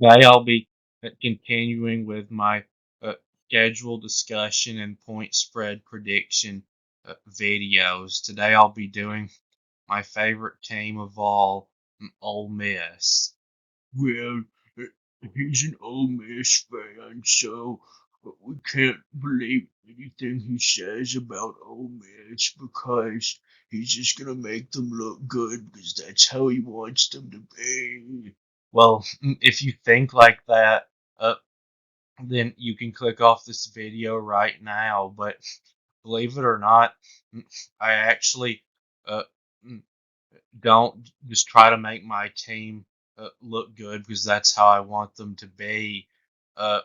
Today I'll be continuing with my uh, schedule discussion and point spread prediction videos. Today I'll be doing my favorite team of all, Ole Miss. Well, uh, he's an Ole Miss fan, so we can't believe anything he says about Ole Miss because he's just gonna make them look good because that's how he wants them to be. Well, if you think like that, uh, then you can click off this video right now. But believe it or not, I actually uh, don't just try to make my team look good because that's how I want them to be. Uh,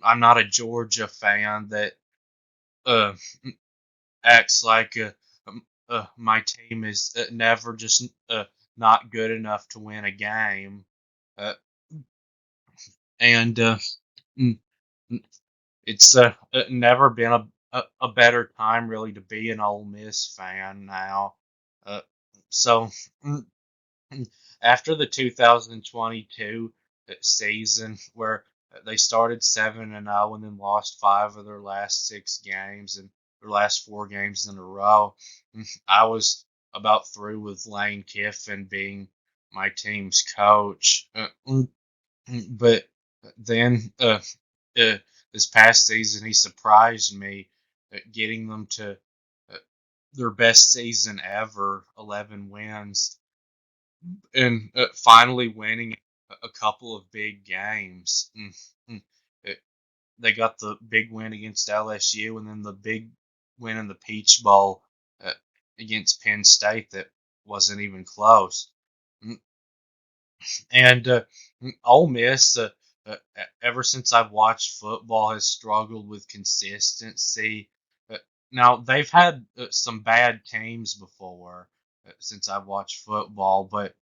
I'm not a Georgia fan that uh, acts like my team is never just not good enough to win a game. Uh, and mm, mm, it's never been a better time really to be an Ole Miss fan now. Uh, so mm, after the 2022 season, where they started 7-0 and then lost five of their last six games and their last four games in a row, I was about through with Lane Kiffin being my team's coach. But then uh, this past season, he surprised me, getting them to uh, their best season ever, 11 wins, and finally winning a couple of big games. Uh, They got the big win against LSU, and then the big win in the Peach Bowl uh, against Penn State that wasn't even close. Mm, And Ole Miss, ever since I've watched football, has struggled with consistency. Uh, Now they've had some bad teams before since I've watched football, but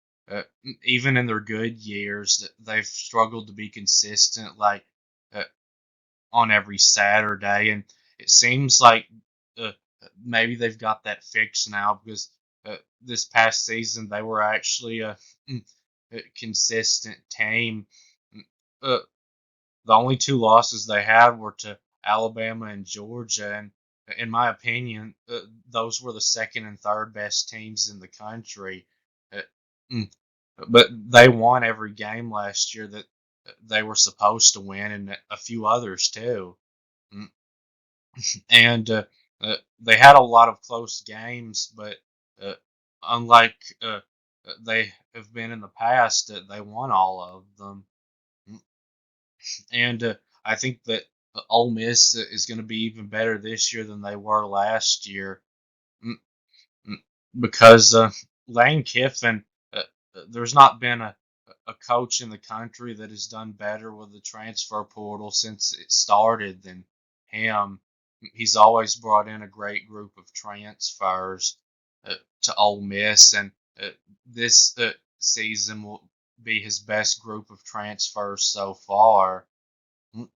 even in their good years, they've struggled to be consistent, like uh, on every Saturday. And it seems like uh, maybe they've got that fixed now because this past season they were actually a consistent team. Uh, the only two losses they had were to Alabama and Georgia, and in my opinion, those were the second and third best teams in the country. Uh, mm, but they won every game last year that they were supposed to win, and a few others too. Mm, And they had a lot of close games, but uh, unlike they have been in the past, they won all of them. Mm, And I think that Ole Miss is going to be even better this year than they were last year. Mm, mm, because Lane Kiffin, there's not been a coach in the country that has done better with the transfer portal since it started than him. He's always brought in a great group of transfers to Ole Miss, and uh, this season will be his best group of transfers so far. Mm,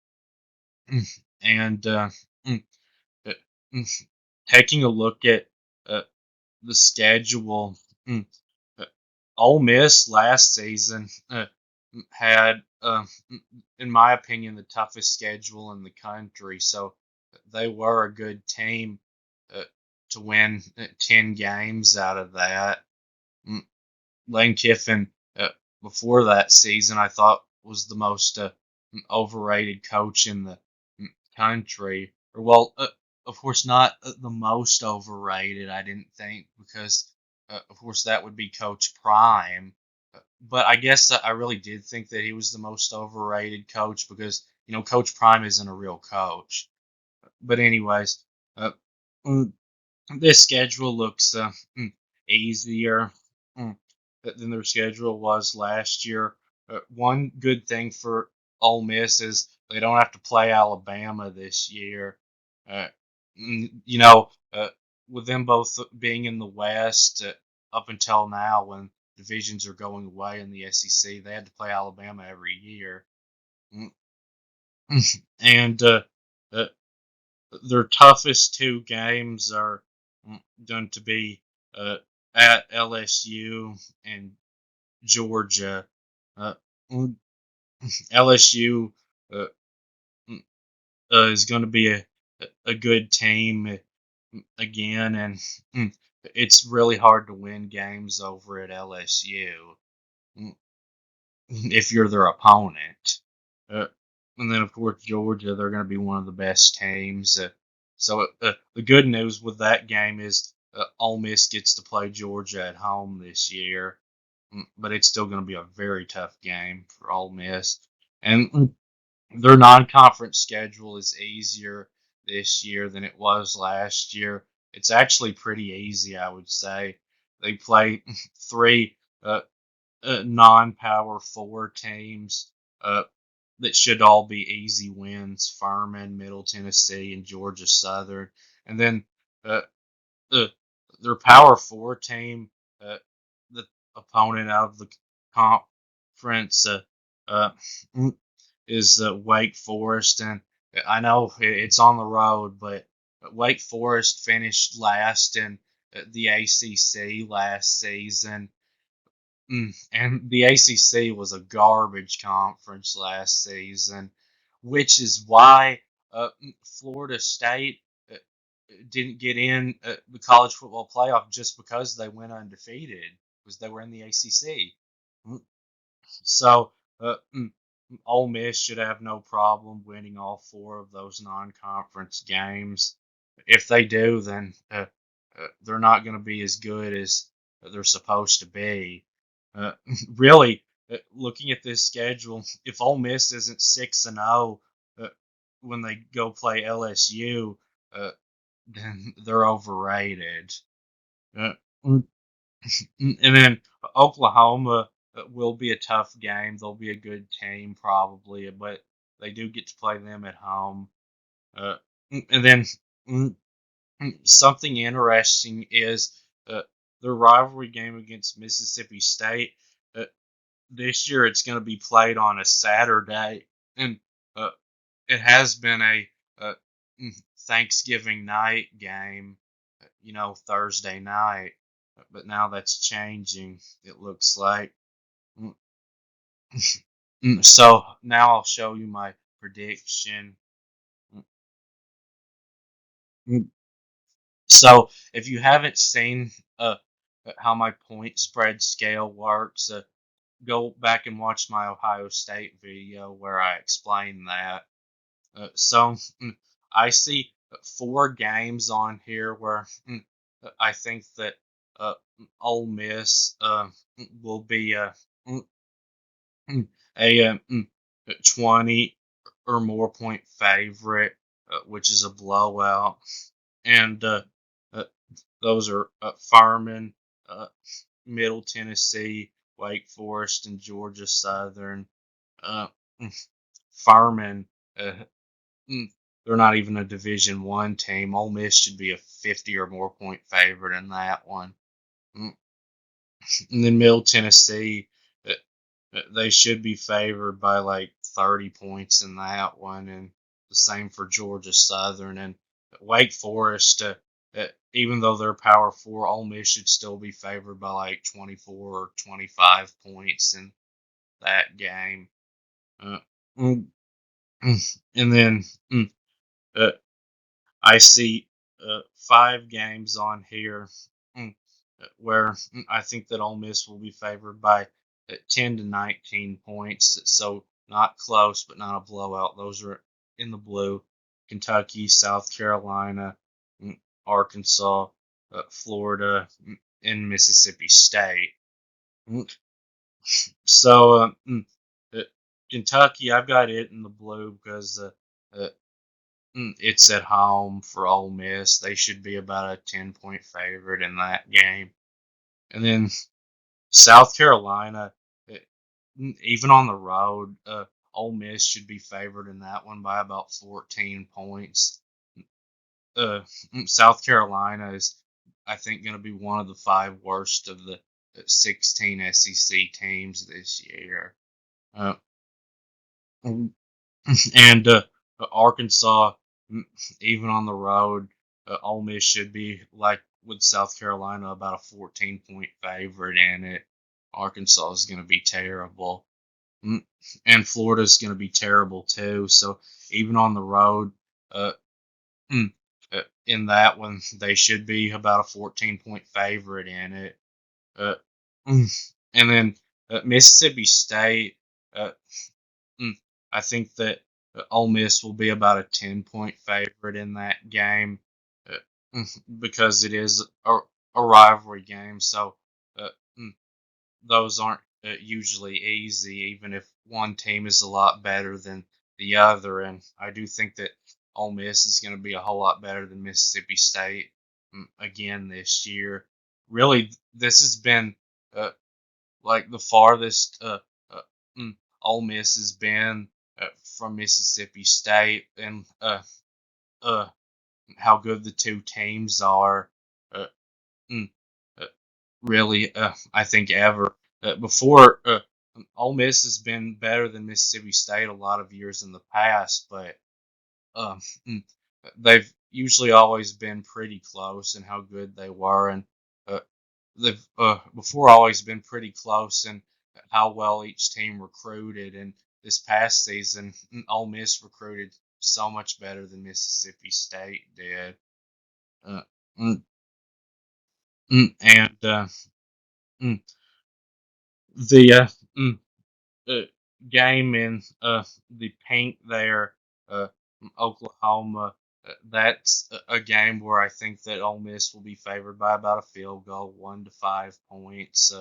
And mm, uh, mm, taking a look at uh, the schedule. Mm, uh, Ole Miss last season had, in my opinion, the toughest schedule in the country. So they were a good team uh, to win 10 games out of that. Mm, Lane Kiffin, before that season, I thought was the most overrated coach in the country. Or, well, of course, not the most overrated, I didn't think, because, of course, that would be Coach Prime. But I guess I really did think that he was the most overrated coach because, Coach Prime isn't a real coach. But, anyways, uh, mm, this schedule looks easier mm, than their schedule was last year. One good thing for Ole Miss is they don't have to play Alabama this year. Uh, with them both being in the West up until now, when divisions are going away in the SEC, they had to play Alabama every year. Mm, And uh, their toughest two games are going to be uh, at LSU and Georgia. Uh, LSU uh, is going to be a good team again, and it's really hard to win games over at LSU if you're their opponent. Uh, and then, of course, Georgia, they're going to be one of the best teams. So the good news with that game is Ole Miss gets to play Georgia at home this year, but it's still going to be a very tough game for Ole Miss. And their non-conference schedule is easier this year than it was last year. It's actually pretty easy, I would say. They play three non-power four teams uh, that should all be easy wins: Furman, Middle Tennessee, and Georgia Southern. And then uh, uh, their power four team, the opponent out of the conference, uh, is Wake Forest, and I know it's on the road, but Wake Forest finished last in the ACC last season. And the ACC was a garbage conference last season, which is why Florida State didn't get in the college football playoff just because they went undefeated, because they were in the ACC. So Ole Miss should have no problem winning all four of those non-conference games. If they do, then they're not going to be as good as they're supposed to be. Uh, really, looking at this schedule, if Ole Miss isn't 6-0 when they go play LSU, then they're overrated. Uh, and then Oklahoma will be a tough game. They'll be a good team probably, but they do get to play them at home. Uh, and then something interesting is the rivalry game against Mississippi State. Uh, this year it's going to be played on a Saturday, and uh, it has been a Thanksgiving night game, Thursday night, but now that's changing. It looks like. So now I'll show you my prediction. So if you haven't seen how my point spread scale works, go back and watch my Ohio State video where I explain that. So I see four games on here where I think that Ole Miss will be a 20 or more point favorite, which is a blowout. And uh, those are Furman, uh, Middle Tennessee, Wake Forest, and Georgia Southern. Uh, Furman, uh, they're not even a Division One team. Ole Miss should be a 50 or more point favorite in that one. Mm, And then Middle Tennessee, uh, they should be favored by like 30 points in that one, and the same for Georgia Southern and Wake Forest. Even though they're Power Four, Ole Miss should still be favored by like 24 or 25 points in that game. Uh, mm, and then uh, I see five games on here where I think that Ole Miss will be favored by 10 to 19 points. So not close, but not a blowout. Those are in the blue. Kentucky, South Carolina, Arkansas, Florida, and Mississippi State. So uh, Kentucky, I've got it in the blue because uh, it's at home for Ole Miss. They should be about a 10-point favorite in that game. And then South Carolina, eh, even on the road, Ole Miss should be favored in that one by about 14 points. Uh, South Carolina is, I think, going to be one of the five worst of the 16 SEC teams this year. Uh, and Arkansas, even on the road, Ole Miss should be like with South Carolina about a 14-point favorite in it. Arkansas is going to be terrible. Mm, and Florida's going to be terrible too. So even on the road, uh, mm, in that one, they should be about a 14-point favorite in it. Uh, and then Mississippi State, uh, mm, I think that Ole Miss will be about a 10-point favorite in that game uh, because it is a rivalry game. So uh, mm, those aren't usually easy, even if one team is a lot better than the other. And I do think that Ole Miss is going to be a whole lot better than Mississippi State again this year. Really, this has been uh, like the farthest uh, mm, Ole Miss has been from Mississippi State, and uh, how good the two teams are. Uh, mm, uh, really, I think ever. Before, Ole Miss has been better than Mississippi State a lot of years in the past, but um, mm, they've usually always been pretty close in how good they were, and uh, they've before always been pretty close in how well each team recruited. And this past season, Ole Miss recruited so much better than Mississippi State did. Uh, mm, and mm, the mm, uh, game in the paint there, uh, Oklahoma. That's a game where I think that Ole Miss will be favored by about a field goal, 1 to 5 points.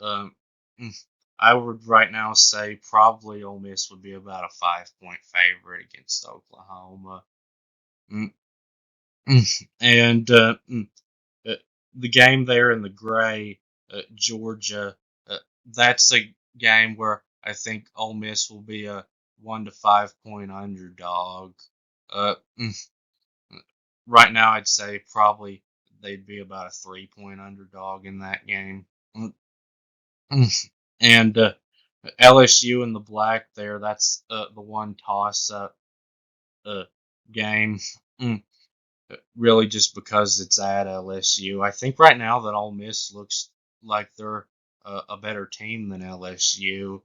Um, mm, I would right now say probably Ole Miss would be about a 5 point favorite against Oklahoma. Mm, and uh, the game there in the gray, Georgia, that's a game where I think Ole Miss will be a 1 to 5 point underdog. Mm, right now, I'd say probably they'd be about a 3 point underdog in that game. Mm, and LSU in the black there, that's the one toss up uh, game. Mm, really just because it's at LSU. I think right now that Ole Miss looks like they're a better team than LSU,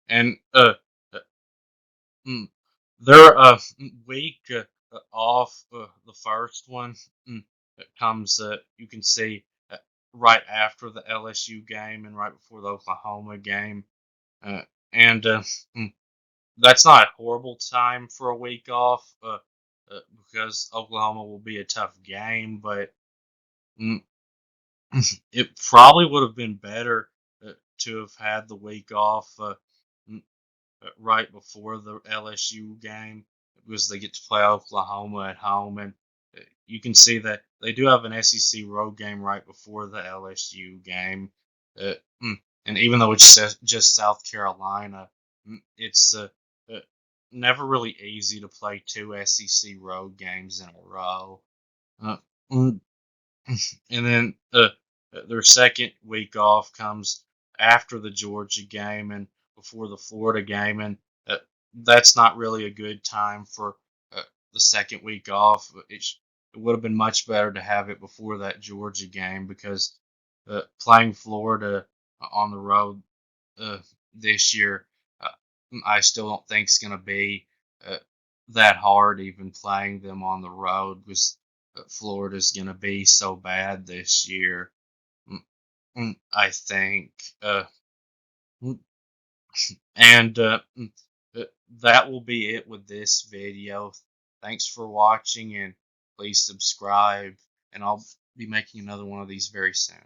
and mm, they're week off the first one. It comes, you can see right after the LSU game and right before the Oklahoma game, uh, and mm, that's not a horrible time for a week off because Oklahoma will be a tough game, but mm, it probably would have been better to have had the week off mm, right before the LSU game because they get to play Oklahoma at home, and you can see that they do have an SEC road game right before the LSU game, uh, mm, and even though it's just South Carolina, it's uh, never really easy to play two SEC road games in a row. Uh, mm, and then their second week off comes after the Georgia game and before the Florida game, and uh, that's not really a good time for uh, the second week off. It would have been much better to have it before that Georgia game because playing Florida on the road uh, this year, uh, I still don't think it's going to be uh, that hard even playing them on the road because Florida's going to be so bad this year. Mm, I think. Mm, and uh, that will be it with this video. Thanks for watching and please subscribe. And I'll be making another one of these very soon.